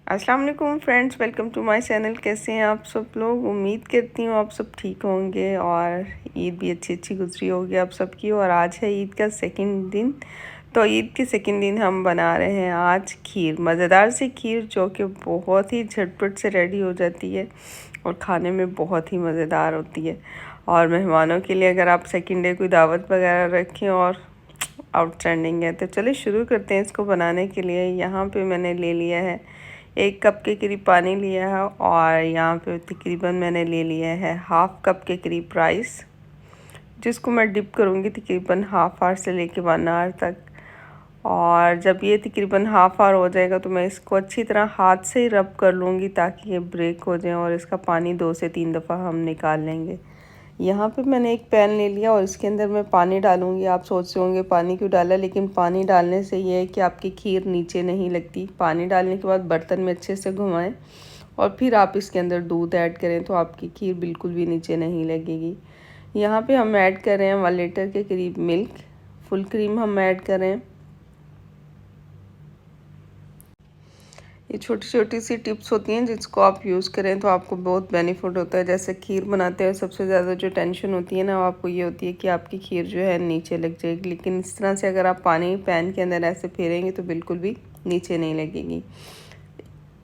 अस्सलाम वालेकुम friends, welcome to my channel. कैसे हैं आप सब लोग? उम्मीद करती हूँ आप सब ठीक होंगे और ईद भी अच्छी गुजरी होगी आप सबकी। और आज है ईद का सेकंड दिन। तो ईद के सेकंड दिन हम बना रहे हैं आज खीर, मज़ेदार सी खीर जो कि बहुत ही झटपट से रेडी हो जाती है और खाने में बहुत ही मज़ेदार होती है। और मेहमानों के लिए अगर आप सेकंड डे कोई दावत वगैरह रखें और आउटस्टैंडिंग है। तो चलिए शुरू करते हैं इसको बनाने के लिए। यहाँ पे मैंने ले लिया है 1 कप के करीब पानी लिया है और यहाँ पे तकरीबन मैंने ले लिया है हाफ़ कप के करीब राइस, जिसको मैं डिप करूँगी तकरीबन हाफ़ आवर से लेके 1 आवर तक। और जब ये तकरीबन हाफ़ आवर हो जाएगा तो मैं इसको अच्छी तरह हाथ से ही रब कर लूँगी ताकि ये ब्रेक हो जाए और इसका पानी 2 से 3 दफ़ा हम निकाल लेंगे। यहाँ पे मैंने एक पैन ले लिया और इसके अंदर मैं पानी डालूँगी। आप सोच रहे होंगे पानी क्यों डाला, लेकिन पानी डालने से ये है कि आपकी खीर नीचे नहीं लगती। पानी डालने के बाद बर्तन में अच्छे से घुमाएं और फिर आप इसके अंदर दूध ऐड करें तो आपकी खीर बिल्कुल भी नीचे नहीं लगेगी। यहाँ पे हम ऐड कर रहे हैं 1 लीटर के करीब मिल्क, फुल क्रीम हम ऐड करें। ये छोटी छोटी सी टिप्स होती हैं जिसको आप यूज़ करें तो आपको बहुत बेनिफिट होता है। जैसे खीर बनाते हैं सबसे ज़्यादा जो टेंशन होती है ना आपको ये होती है कि आपकी खीर जो है नीचे लग जाएगी, लेकिन इस तरह से अगर आप पानी पैन के अंदर ऐसे फेरेंगे तो बिल्कुल भी नीचे नहीं लगेगी।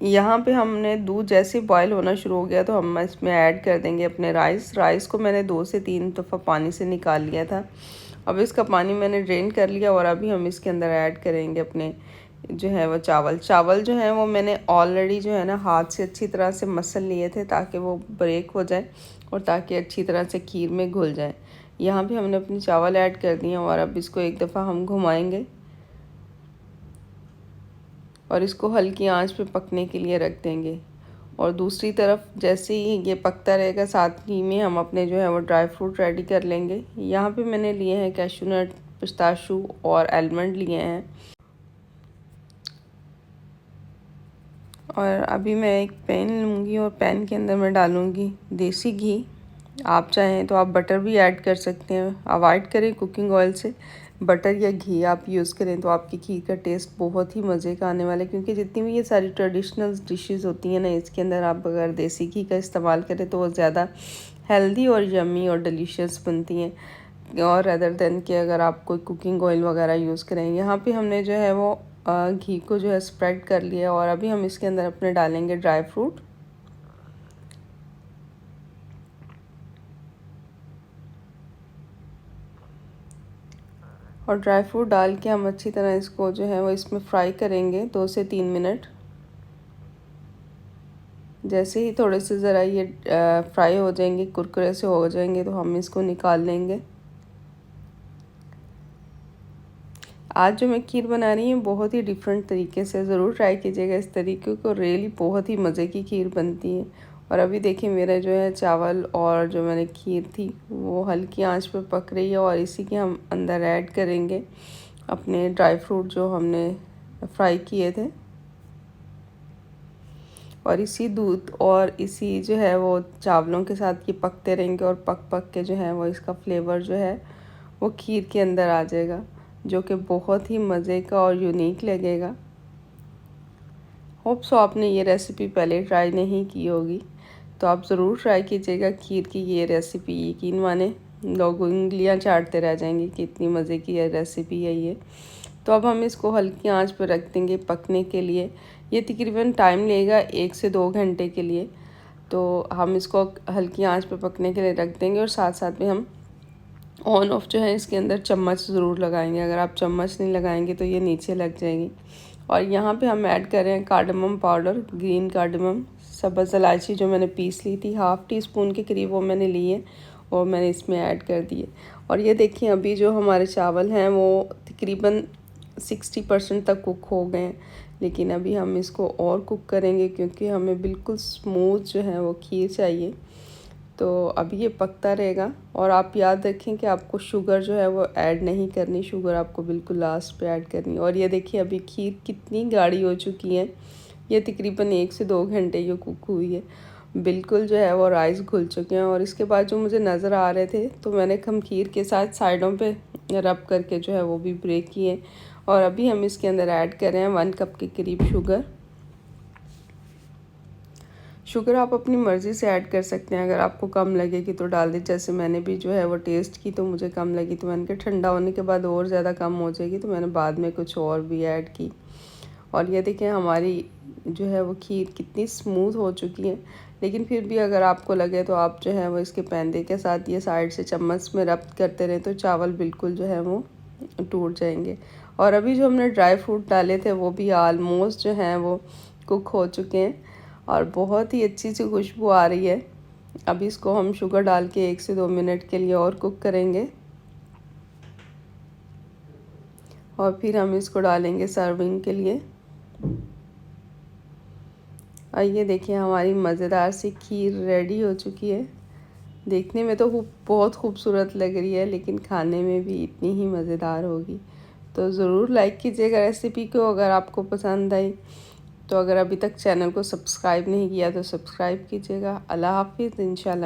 यहाँ पे हमने दूध जैसे बॉयल होना शुरू हो गया तो हम इसमें ऐड कर देंगे अपने राइस को मैंने 2 से 3 दफ़ा पानी से निकाल लिया था। अब इसका पानी मैंने ड्रेन कर लिया और अभी हम इसके अंदर ऐड करेंगे अपने जो है वो चावल जो है वो मैंने ऑलरेडी जो है ना हाथ से अच्छी तरह से मसल लिए थे ताकि वो ब्रेक हो जाए और ताकि अच्छी तरह से खीर में घुल जाए। यहाँ भी हमने अपनी चावल ऐड कर दिए और अब इसको एक दफ़ा हम घुमाएंगे और इसको हल्की आंच पे पकने के लिए रख देंगे। और दूसरी तरफ जैसे ही ये पकता रहेगा साथ ही में हम अपने जो है वो ड्राई फ्रूट रेडी कर लेंगे। यहाँ पे मैंने लिए हैं कैशू नट, पिस्ताशू और आलमंड लिए हैं। और अभी मैं एक पैन लूँगी और पैन के अंदर मैं डालूँगी देसी घी। आप चाहें तो आप बटर भी ऐड कर सकते हैं, अवॉइड करें कुकिंग ऑयल से। बटर या घी आप यूज़ करें तो आपकी खीर का टेस्ट बहुत ही मज़े का आने वाला है, क्योंकि जितनी भी ये सारी ट्रेडिशनल डिशेस होती हैं ना इसके अंदर आप अगर देसी घी का इस्तेमाल करें तो वो ज़्यादा हेल्दी और यम्मी और डिलीशियस बनती हैं और अदर देन कि अगर आप कोई कुकिंग ऑयल वगैरह यूज़ करें। यहाँ पे हमने जो है वो घी को जो है स्प्रेड कर लिया और अभी हम इसके अंदर अपने डालेंगे ड्राई फ्रूट। और ड्राई फ्रूट डाल के हम अच्छी तरह इसको जो है वो इसमें फ्राई करेंगे 2 से 3 मिनट। जैसे ही थोड़े से ज़रा ये फ्राई हो जाएंगे, कुरकुरे से हो जाएंगे तो हम इसको निकाल लेंगे। आज जो मैं खीर बना रही हूँ बहुत ही डिफरेंट तरीके से, ज़रूर ट्राई कीजिएगा इस तरीके को, रियली बहुत ही मज़े की खीर बनती है। और अभी देखिए मेरा जो है चावल और जो मैंने खीर थी वो हल्की आंच पे पक रही है और इसी के हम अंदर ऐड करेंगे अपने ड्राई फ्रूट जो हमने फ्राई किए थे। और इसी दूध और इसी जो है वो चावलों के साथ ये पकते रहेंगे और पक के जो है वो इसका फ्लेवर जो है वो खीर के अंदर आ जाएगा, जो कि बहुत ही मज़े का और यूनिक लगेगा। होप सो आपने ये रेसिपी पहले ट्राई नहीं की होगी तो आप ज़रूर ट्राई कीजिएगा खीर की ये रेसिपी। यकीन माने लोग उंगलियां चाटते रह जाएंगे कि इतनी मज़े की ये रेसिपी है ये। तो अब हम इसको हल्की आंच पर रख देंगे पकने के लिए। ये तकरीबन टाइम लेगा 1 से 2 घंटे के लिए। तो हम इसको हल्की आंच पर पकने के लिए रख देंगे और साथ साथ में हम ऑन ऑफ जो है इसके अंदर चम्मच ज़रूर लगाएंगे। अगर आप चम्मच नहीं लगाएंगे तो ये नीचे लग जाएगी। और यहाँ पे हम ऐड कर रहे हैं कार्डमम पाउडर, ग्रीन कार्डमम, सब्ज़ इलायची जो मैंने पीस ली थी 1/2 टीस्पून के करीब वो मैंने ली है और मैंने इसमें ऐड कर दिए। और ये देखिए अभी जो हमारे चावल हैं वो तकरीबन 60% तक कुक हो गए हैं, लेकिन अभी हम इसको और कुक करेंगे क्योंकि हमें बिल्कुल स्मूथ जो है वो खीर चाहिए। तो अभी ये पकता रहेगा और आप याद रखें कि आपको शुगर जो है वो ऐड नहीं करनी, शुगर आपको बिल्कुल लास्ट पे ऐड करनी। और ये देखिए अभी खीर कितनी गाढ़ी हो चुकी है, ये तकरीबन 1 से 2 घंटे ये कुक हुई है, बिल्कुल जो है वो राइस घुल चुके हैं। और इसके बाद जो मुझे नज़र आ रहे थे तो मैंने खीर के साथ साइडों पे रब करके जो है वो भी ब्रेक किए। और अभी हम इसके अंदर ऐड कर रहे हैं 1 कप के करीब शुगर। शुगर आप अपनी मर्ज़ी से ऐड कर सकते हैं, अगर आपको कम लगेगी तो डाल दें। जैसे मैंने भी जो है वो टेस्ट की तो मुझे कम लगी, तो मैंने कहा ठंडा होने के बाद और ज़्यादा कम हो जाएगी, तो मैंने बाद में कुछ और भी ऐड की। और ये देखें हमारी जो है वो खीर कितनी स्मूथ हो चुकी है। लेकिन फिर भी अगर आपको लगे तो आप जो है वो इसके पैंदे के साथ ये साइड से चम्मच में रब करते रहें तो चावल बिल्कुल जो है वो टूट जाएंगे। और अभी जो हमने ड्राई फ्रूट डाले थे वो भी आलमोस्ट जो हैं वो कुक हो चुके हैं और बहुत ही अच्छी सी खुशबू आ रही है। अभी इसको हम शुगर डाल के 1 से 2 मिनट के लिए और कुक करेंगे और फिर हम इसको डालेंगे सर्विंग के लिए। और ये देखिए हमारी मज़ेदार सी खीर रेडी हो चुकी है। देखने में तो बहुत खूबसूरत लग रही है, लेकिन खाने में भी इतनी ही मज़ेदार होगी। तो ज़रूर लाइक कीजिएगा रेसिपी को अगर आपको पसंद आई। तो अगर अभी तक चैनल को सब्सक्राइब नहीं किया तो सब्सक्राइब कीजिएगा। अल्लाह हाफिज़, इंशाल्लाह।